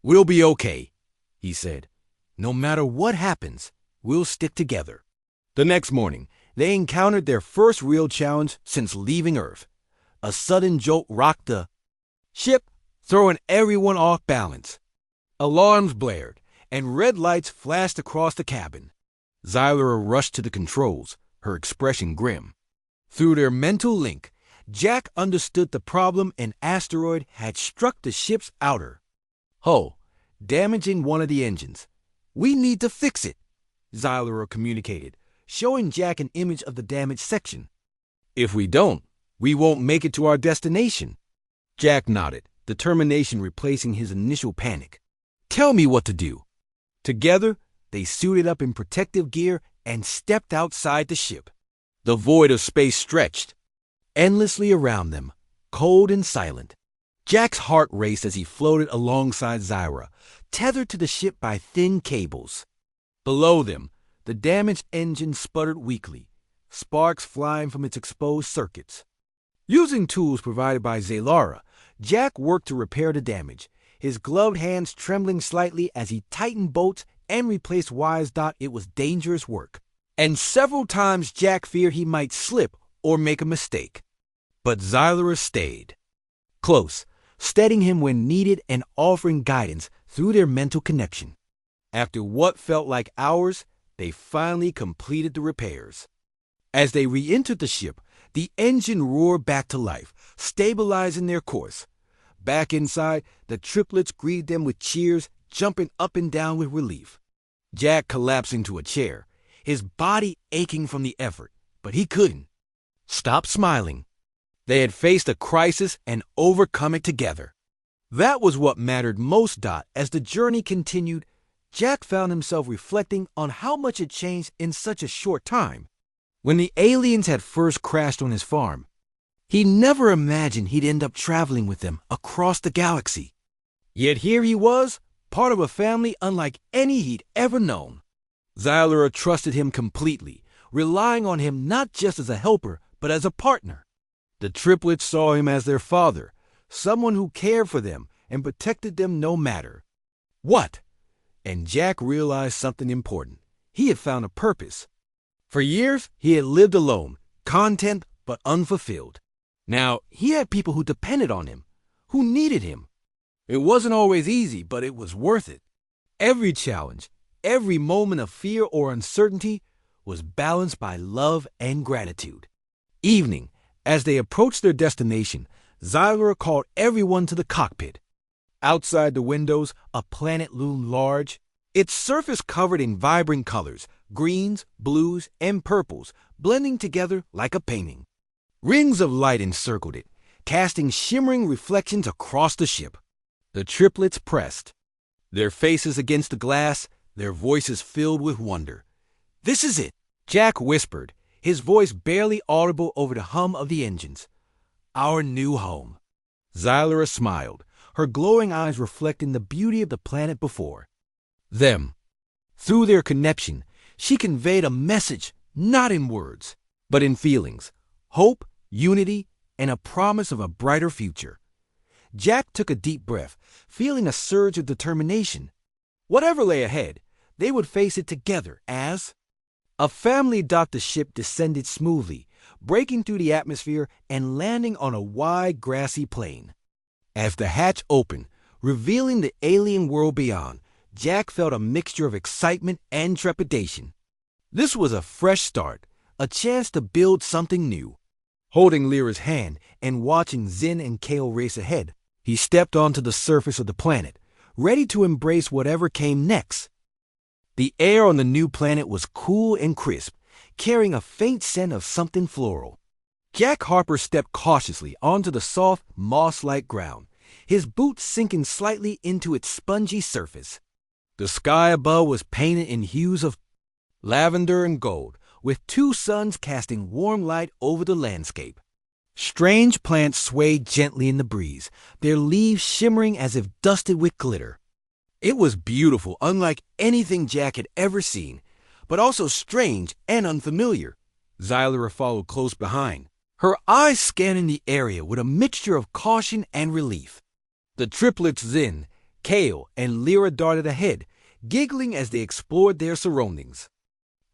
"We'll be okay," he said. "No matter what happens, we'll stick together." The next morning, they encountered their first real challenge since leaving Earth. A sudden jolt rocked the ship, throwing everyone off balance. Alarms blared, and red lights flashed across the cabin. Xylera rushed to the controls, her expression grim. Through their mental link, Jack understood the problem. An asteroid had struck the ship's outer hull, damaging one of the engines. "We need to fix it," Xylera communicated, showing Jack an image of the damaged section. "If we don't, we won't make it to our destination." Jack nodded, determination replacing his initial panic. "Tell me what to do." Together, they suited up in protective gear and stepped outside the ship. The void of space stretched endlessly around them, cold and silent. Jack's heart raced as he floated alongside Xylera, tethered to the ship by thin cables. Below them, the damaged engine sputtered weakly, sparks flying from its exposed circuits. Using tools provided by Xylera, Jack worked to repair the damage, his gloved hands trembling slightly as he tightened bolts and replaced wires. It was dangerous work, and several times Jack feared he might slip or make a mistake. But Xylera stayed close, steadying him when needed and offering guidance through their mental connection. After what felt like hours, they finally completed the repairs. As they re-entered the ship, the engine roared back to life, stabilizing their course. Back inside, the triplets greeted them with cheers, jumping up and down with relief. Jack collapsed into a chair, his body aching from the effort, but he couldn't stop smiling. They had faced a crisis and overcome it together. That was what mattered most. As the journey continued, Jack found himself reflecting on how much had changed in such a short time. When the aliens had first crashed on his farm, he never imagined he'd end up traveling with them across the galaxy. Yet here he was, part of a family unlike any he'd ever known. Xylura trusted him completely, relying on him not just as a helper, but as a partner. The triplets saw him as their father, someone who cared for them and protected them no matter what. And Jack realized something important. He had found a purpose. For years, he had lived alone, content but unfulfilled. Now, he had people who depended on him, who needed him. It wasn't always easy, but it was worth it. Every challenge, every moment of fear or uncertainty was balanced by love and gratitude. Evening, as they approached their destination, Xylura called everyone to the cockpit. Outside the windows, a planet loomed large, its surface covered in vibrant colors, greens, blues, and purples, blending together like a painting. Rings of light encircled it, casting shimmering reflections across the ship. The triplets pressed, their faces against the glass, their voices filled with wonder. "This is it," Jack whispered, his voice barely audible over the hum of the engines. "Our new home." Xylura smiled, her glowing eyes reflecting the beauty of the planet before them. Through their connection, she conveyed a message not in words, but in feelings, hope, unity, and a promise of a brighter future. Jack took a deep breath, feeling a surge of determination. Whatever lay ahead, they would face it together as a family. The ship descended smoothly, breaking through the atmosphere and landing on a wide, grassy plain. As the hatch opened, revealing the alien world beyond, Jack felt a mixture of excitement and trepidation. This was a fresh start, a chance to build something new. Holding Lyra's hand and watching Zen and Kale race ahead, he stepped onto the surface of the planet, ready to embrace whatever came next. The air on the new planet was cool and crisp, carrying a faint scent of something floral. Jack Harper stepped cautiously onto the soft, moss-like ground, his boots sinking slightly into its spongy surface. The sky above was painted in hues of lavender and gold, with two suns casting warm light over the landscape. Strange plants swayed gently in the breeze, their leaves shimmering as if dusted with glitter. It was beautiful, unlike anything Jack had ever seen, but also strange and unfamiliar. Xylura followed close behind, her eyes scanning the area with a mixture of caution and relief. The triplets Zen, Kale, and Lyra darted ahead, giggling as they explored their surroundings.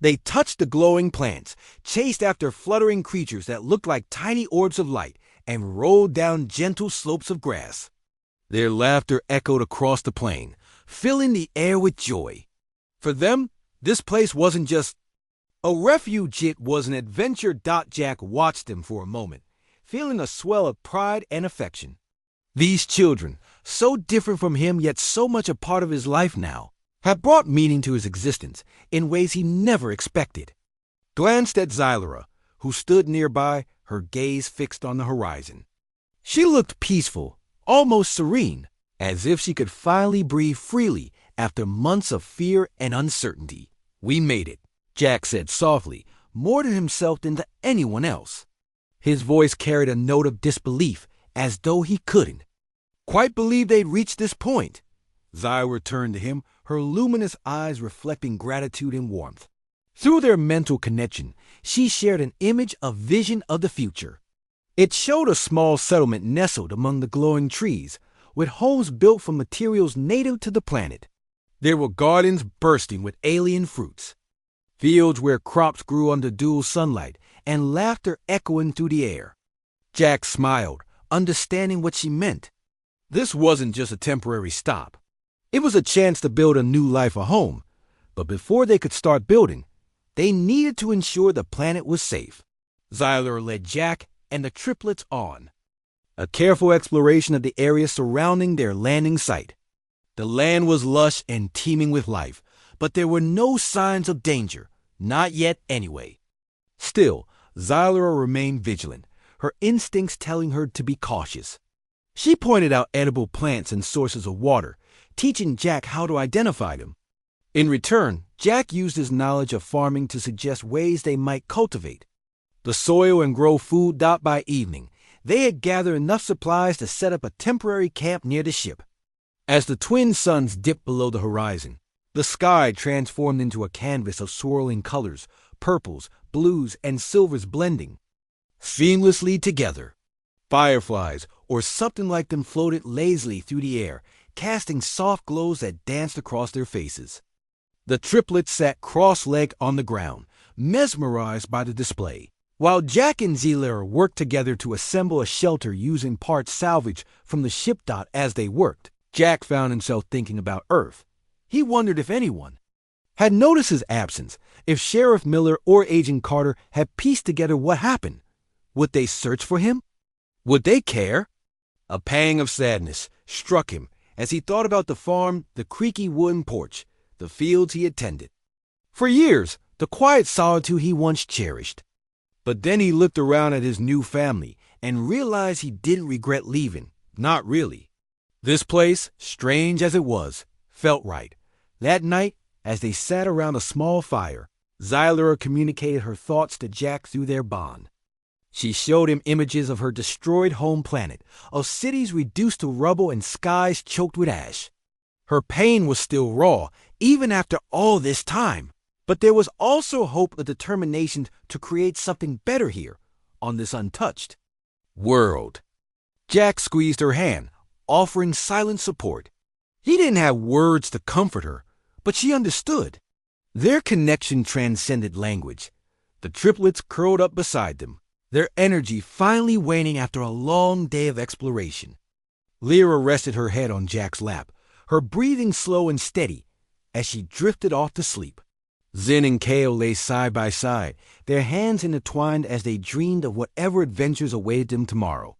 They touched the glowing plants, chased after fluttering creatures that looked like tiny orbs of light, and rolled down gentle slopes of grass. Their laughter echoed across the plain, filling the air with joy. For them, this place wasn't just a refuge, it was an adventure. Jack watched them for a moment, feeling a swell of pride and affection. These children, so different from him yet so much a part of his life now, had brought meaning to his existence in ways he never expected. Glanced at Xylura, who stood nearby, her gaze fixed on the horizon. She looked peaceful, almost serene, as if she could finally breathe freely after months of fear and uncertainty. "We made it," Jack said softly, more to himself than to anyone else. His voice carried a note of disbelief, as though he couldn't quite believe they'd reached this point. Xylura turned to him, her luminous eyes reflecting gratitude and warmth. Through their mental connection, she shared an image, a vision of the future. It showed a small settlement nestled among the glowing trees, with homes built from materials native to the planet. There were gardens bursting with alien fruits, fields where crops grew under dual sunlight, and laughter echoing through the air. Jack smiled, understanding what she meant. This wasn't just a temporary stop. It was a chance to build a new life a home. But before they could start building, they needed to ensure the planet was safe. Xylor led Jack and the triplets on. A careful exploration of the area surrounding their landing site. The land was lush and teeming with life, but there were no signs of danger, not yet anyway. Still, Xylor remained vigilant, her instincts telling her to be cautious. She pointed out edible plants and sources of water, teaching Jack how to identify them. In return, Jack used his knowledge of farming to suggest ways they might cultivate the soil and grow food. By evening, they had gathered enough supplies to set up a temporary camp near the ship. As the twin suns dipped below the horizon, the sky transformed into a canvas of swirling colors, purples, blues, and silvers blending seamlessly together. Fireflies, or something like them, floated lazily through the air, casting soft glows that danced across their faces. The triplets sat cross-legged on the ground, mesmerized by the display, while Jack and Xylor worked together to assemble a shelter using parts salvaged from the ship. As they worked, Jack found himself thinking about Earth. He wondered if anyone had noticed his absence, if Sheriff Miller or Agent Carter had pieced together what happened. Would they search for him? Would they care? A pang of sadness struck him as he thought about the farm, the creaky wooden porch, the fields he had tended. For years, the quiet solitude he once cherished. But then he looked around at his new family and realized he didn't regret leaving. Not really. This place, strange as it was, felt right. That night, as they sat around a small fire, Xylor communicated her thoughts to Jack through their bond. She showed him images of her destroyed home planet, of cities reduced to rubble and skies choked with ash. Her pain was still raw, even after all this time. But there was also hope and determination to create something better here, on this untouched world. Jack squeezed her hand, offering silent support. He didn't have words to comfort her, but she understood. Their connection transcended language. The triplets curled up beside them, their energy finally waning after a long day of exploration. Lyra rested her head on Jack's lap, her breathing slow and steady as she drifted off to sleep. Zen and Kale lay side by side, their hands intertwined as they dreamed of whatever adventures awaited them tomorrow.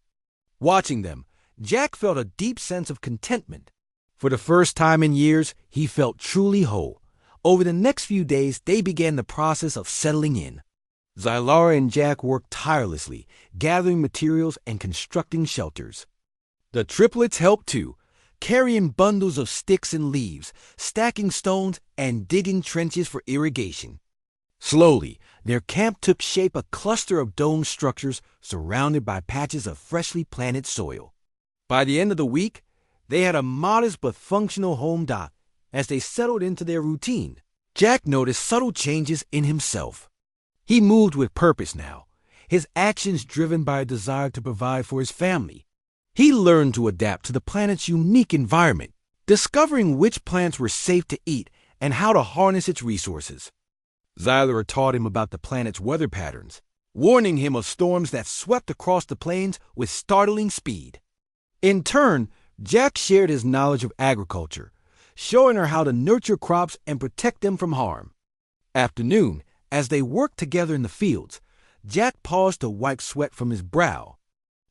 Watching them, Jack felt a deep sense of contentment. For the first time in years, he felt truly whole. Over the next few days, they began the process of settling in. Xylor and Jack worked tirelessly, gathering materials and constructing shelters. The triplets helped too, carrying bundles of sticks and leaves, stacking stones, and digging trenches for irrigation. Slowly, their camp took shape, a cluster of domed structures surrounded by patches of freshly planted soil. By the end of the week, they had a modest but functional home. As they settled into their routine, Jack noticed subtle changes in himself. He moved with purpose now, his actions driven by a desire to provide for his family. He learned to adapt to the planet's unique environment, discovering which plants were safe to eat and how to harness its resources. Xylor taught him about the planet's weather patterns, warning him of storms that swept across the plains with startling speed. In turn, Jack shared his knowledge of agriculture, showing her how to nurture crops and protect them from harm. After noon, as they worked together in the fields, Jack paused to wipe sweat from his brow.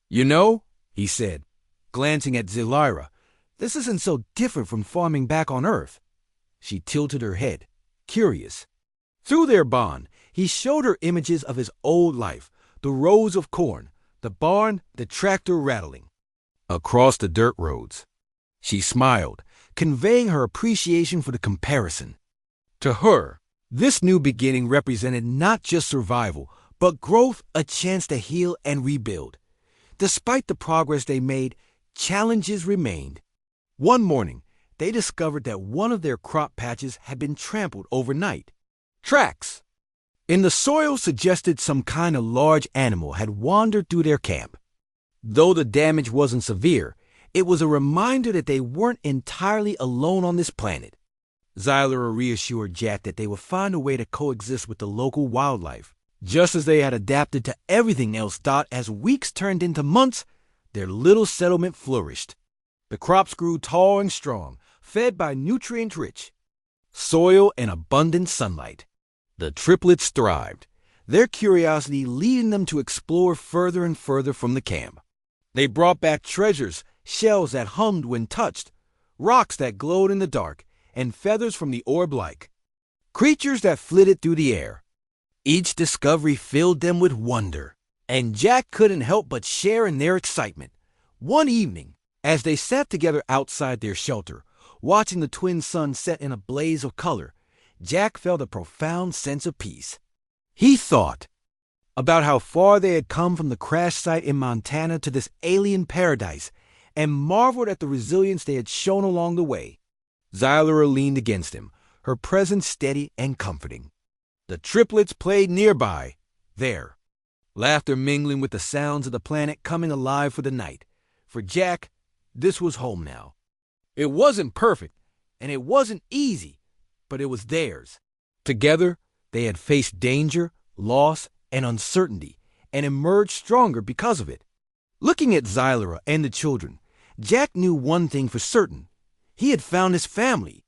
"You know," he said, glancing at Xylor, "this isn't so different from farming back on Earth." She tilted her head, curious. Through their bond, he showed her images of his old life, the rows of corn, the barn, the tractor rattling across the dirt roads. She smiled, conveying her appreciation for the comparison. To her, this new beginning represented not just survival, but growth, a chance to heal and rebuild. Despite the progress they made, challenges remained. One morning, they discovered that one of their crop patches had been trampled overnight. Tracks in the soil suggested some kind of large animal had wandered through their camp. Though the damage wasn't severe, it was a reminder that they weren't entirely alone on this planet. Xylor reassured Jack that they would find a way to coexist with the local wildlife, just as they had adapted to everything else. As weeks turned into months, their little settlement flourished. The crops grew tall and strong, fed by nutrient-rich soil and abundant sunlight. The triplets thrived, their curiosity leading them to explore further and further from the camp. They brought back treasures, shells that hummed when touched, rocks that glowed in the dark, and feathers from the orb-like creatures that flitted through the air. Each discovery filled them with wonder, and Jack couldn't help but share in their excitement. One evening, as they sat together outside their shelter, watching the twin suns set in a blaze of color, Jack felt a profound sense of peace. He thought about how far they had come from the crash site in Montana to this alien paradise, and marveled at the resilience they had shown along the way. Xylera leaned against him, her presence steady and comforting. The triplets played nearby, there, laughter mingling with the sounds of the planet coming alive for the night. For Jack, this was home now. It wasn't perfect, and it wasn't easy, but it was theirs. Together, they had faced danger, loss, and uncertainty, and emerged stronger because of it. Looking at Xylera and the children, Jack knew one thing for certain. He had found his family,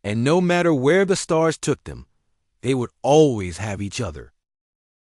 and no matter where the stars took them, they would always have each other.